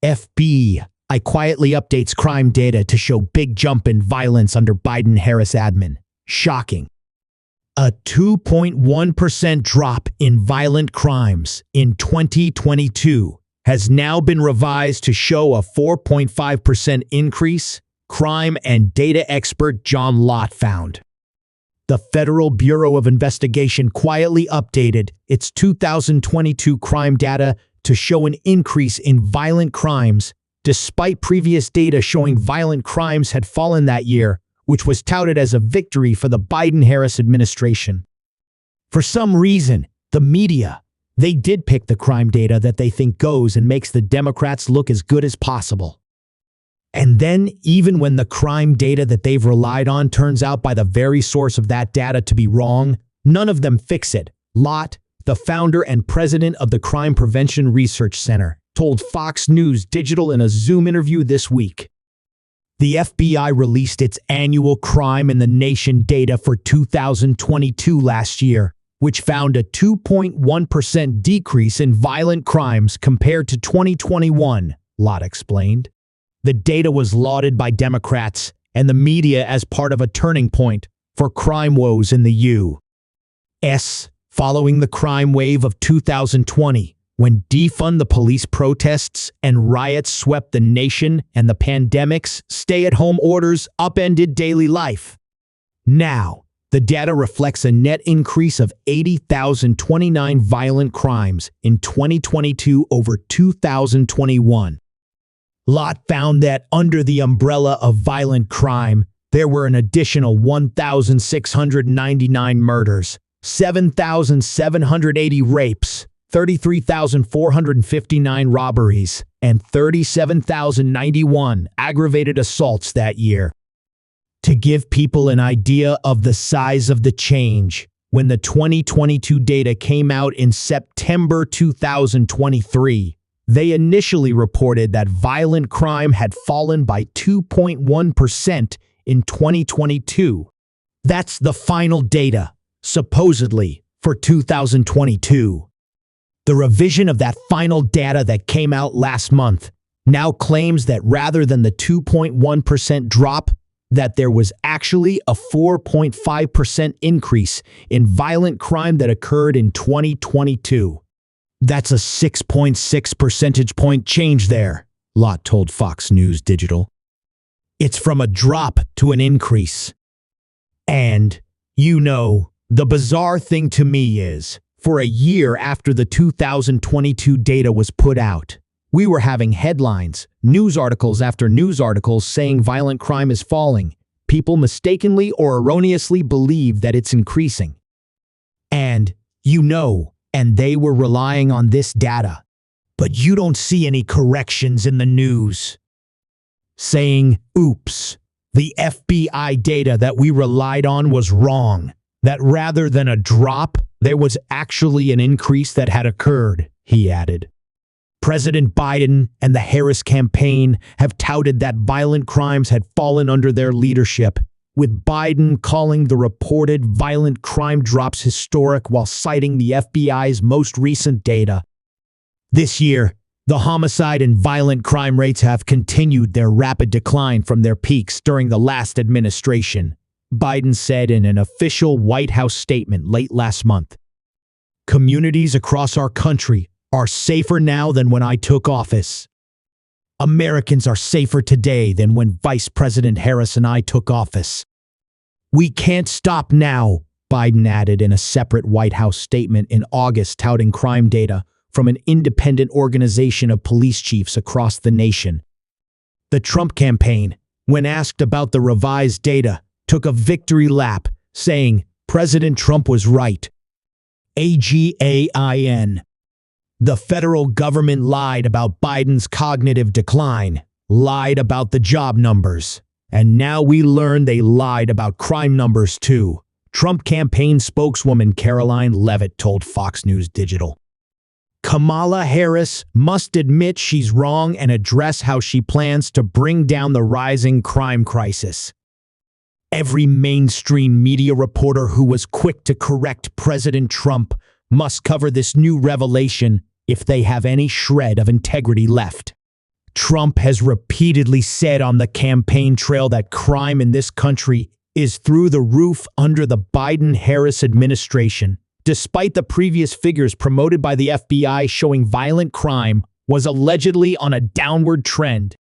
FBI quietly updates crime data to show big jump in violence under Biden-Harris admin. Shocking. A 2.1% drop in violent crimes in 2022 has now been revised to show a 4.5% increase, crime and data expert John Lott found. The Federal Bureau of Investigation quietly updated its 2022 crime data to show an increase in violent crimes, despite previous data showing violent crimes had fallen that year, which was touted as a victory for the Biden-Harris administration. For some reason, the media, they did pick the crime data that they think goes and makes the Democrats look as good as possible. And then, even when the crime data that they've relied on turns out by the very source of that data to be wrong, none of them fix it. Lott, the founder and president of the Crime Prevention Research Center, told Fox News Digital in a Zoom interview this week. The FBI released its annual Crime in the Nation data for 2022 last year, which found a 2.1% decrease in violent crimes compared to 2021, Lott explained. The data was lauded by Democrats and the media as part of a turning point for crime woes in the U.S. following the crime wave of 2020, when defund the police protests and riots swept the nation and the pandemic's stay-at-home orders upended daily life. Now, the data reflects a net increase of 80,029 violent crimes in 2022 over 2021. Lott found that under the umbrella of violent crime, there were an additional 1,699 murders, 7,780 rapes, 33,459 robberies, and 37,091 aggravated assaults that year. To give people an idea of the size of the change, when the 2022 data came out in September 2023, they initially reported that violent crime had fallen by 2.1% in 2022. That's the final data, supposedly, for 2022. The revision of that final data that came out last month now claims that rather than the 2.1% drop, that there was actually a 4.5% increase in violent crime that occurred in 2022. That's a 6.6 percentage point change there, Lott told Fox News Digital. It's from a drop to an increase. And, the bizarre thing to me is, for a year after the 2022 data was put out, we were having headlines, news articles after news articles saying violent crime is falling. People mistakenly or erroneously believe that it's increasing. And, and they were relying on this data. But you don't see any corrections in the news saying, oops, the FBI data that we relied on was wrong, that rather than a drop, there was actually an increase that had occurred, he added. President Biden and the Harris campaign have touted that violent crimes had fallen under their leadership, with Biden calling the reported violent crime drops historic while citing the FBI's most recent data. This year, the homicide and violent crime rates have continued their rapid decline from their peaks during the last administration, Biden said in an official White House statement late last month. Communities across our country are safer now than when I took office. Americans are safer today than when Vice President Harris and I took office. We can't stop now, Biden added in a separate White House statement in August touting crime data from an independent organization of police chiefs across the nation. The Trump campaign, when asked about the revised data, took a victory lap, saying President Trump was right. AGAIN. The federal government lied about Biden's cognitive decline, lied about the job numbers, and now we learn they lied about crime numbers too, Trump campaign spokeswoman Caroline Leavitt told Fox News Digital. Kamala Harris must admit she's wrong and address how she plans to bring down the rising crime crisis. Every mainstream media reporter who was quick to correct President Trump must cover this new revelation if they have any shred of integrity left. Trump has repeatedly said on the campaign trail that crime in this country is through the roof under the Biden-Harris administration, despite the previous figures promoted by the FBI showing violent crime was allegedly on a downward trend.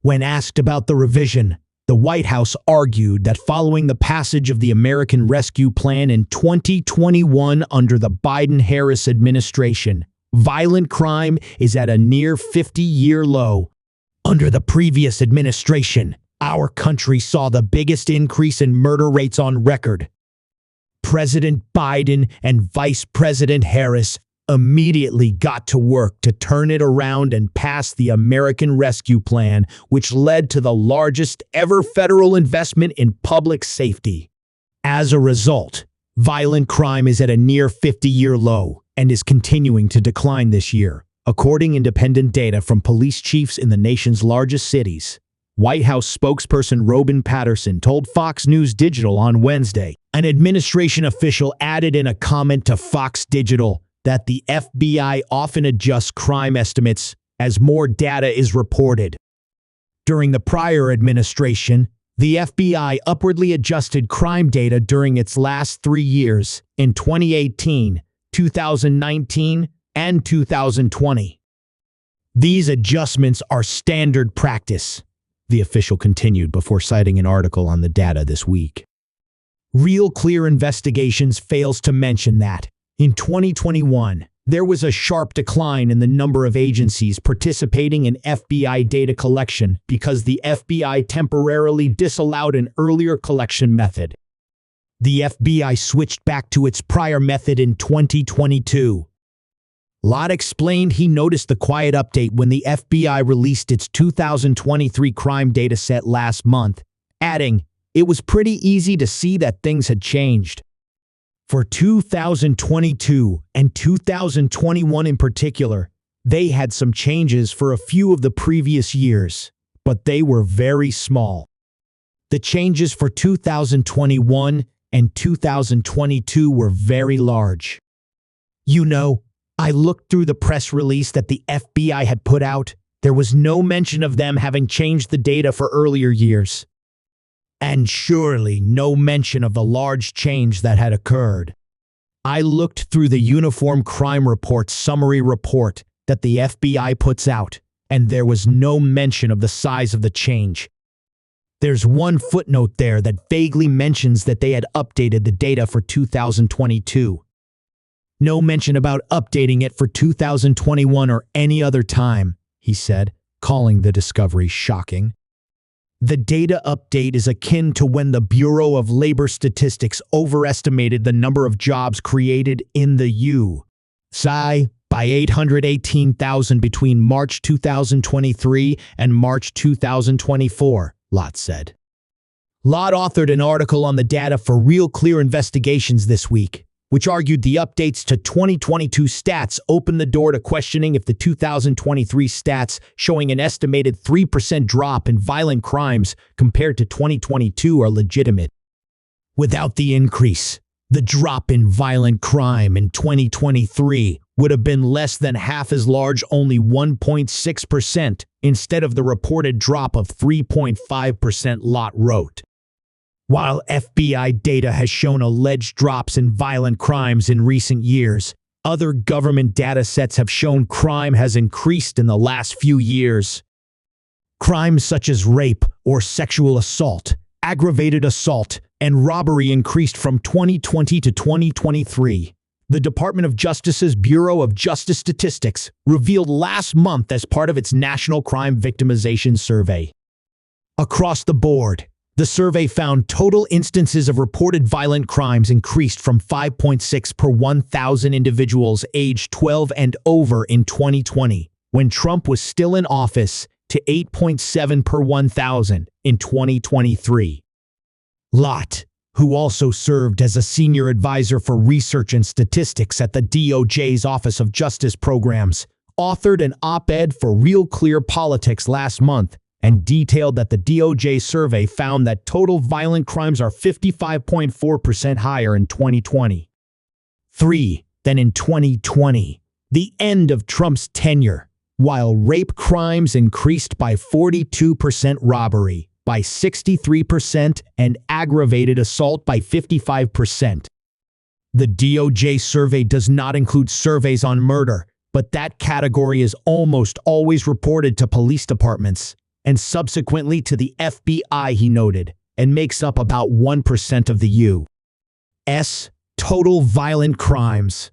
When asked about the revision, the White House argued that following the passage of the American Rescue Plan in 2021 under the Biden-Harris administration, violent crime is at a near 50-year low. Under the previous administration, our country saw the biggest increase in murder rates on record. President Biden and Vice President Harris immediately got to work to turn it around and pass the American Rescue Plan, which led to the largest ever federal investment in public safety. As a result, violent crime is at a near 50-year low and is continuing to decline this year, according to independent data from police chiefs in the nation's largest cities. White House spokesperson Robin Patterson told Fox News Digital on Wednesday. An administration official added in a comment to Fox Digital that the FBI often adjusts crime estimates as more data is reported. During the prior administration, the FBI upwardly adjusted crime data during its last 3 years in 2018, 2019, and 2020. These adjustments are standard practice, the official continued before citing an article on the data this week. Real Clear Investigations fails to mention that, in 2021, there was a sharp decline in the number of agencies participating in FBI data collection because the FBI temporarily disallowed an earlier collection method. The FBI switched back to its prior method in 2022. Lott explained he noticed the quiet update when the FBI released its 2023 crime data set last month, adding, "It was pretty easy to see that things had changed." For 2022 and 2021 in particular, they had some changes for a few of the previous years, but they were very small. The changes for 2021 and 2022 were very large. You know, I looked through the press release that the FBI had put out. There was no mention of them having changed the data for earlier years. And surely no mention of the large change that had occurred. I looked through the Uniform Crime Report summary report that the FBI puts out, and there was no mention of the size of the change. There's one footnote there that vaguely mentions that they had updated the data for 2022. No mention about updating it for 2021 or any other time, he said, calling the discovery shocking. The data update is akin to when the Bureau of Labor Statistics overestimated the number of jobs created in the U.S. by 818,000 between March 2023 and March 2024, Lott said. Lott authored an article on the data for Real Clear Investigations this week, which argued the updates to 2022 stats opened the door to questioning if the 2023 stats showing an estimated 3% drop in violent crimes compared to 2022 are legitimate. Without the increase, the drop in violent crime in 2023 would have been less than half as large, only 1.6%, instead of the reported drop of 3.5%, Lott wrote. While FBI data has shown alleged drops in violent crimes in recent years, other government data sets have shown crime has increased in the last few years. Crimes such as rape or sexual assault, aggravated assault, and robbery increased from 2020 to 2023. The Department of Justice's Bureau of Justice Statistics revealed last month as part of its National Crime Victimization Survey. Across the board, the survey found total instances of reported violent crimes increased from 5.6 per 1,000 individuals aged 12 and over in 2020, when Trump was still in office, to 8.7 per 1,000 in 2023. Lott, who also served as a senior advisor for research and statistics at the DOJ's Office of Justice Programs, authored an op-ed for Real Clear Politics last month and detailed that the DOJ survey found that total violent crimes are 55.4% higher in 2023 than in 2020, the end of Trump's tenure. while rape crimes increased by 42%, robbery by 63%, and aggravated assault by 55%. The DOJ survey does not include surveys on murder, but that category is almost always reported to police departments and subsequently to the FBI, he noted, and makes up about 1% of the U.S. total violent crimes.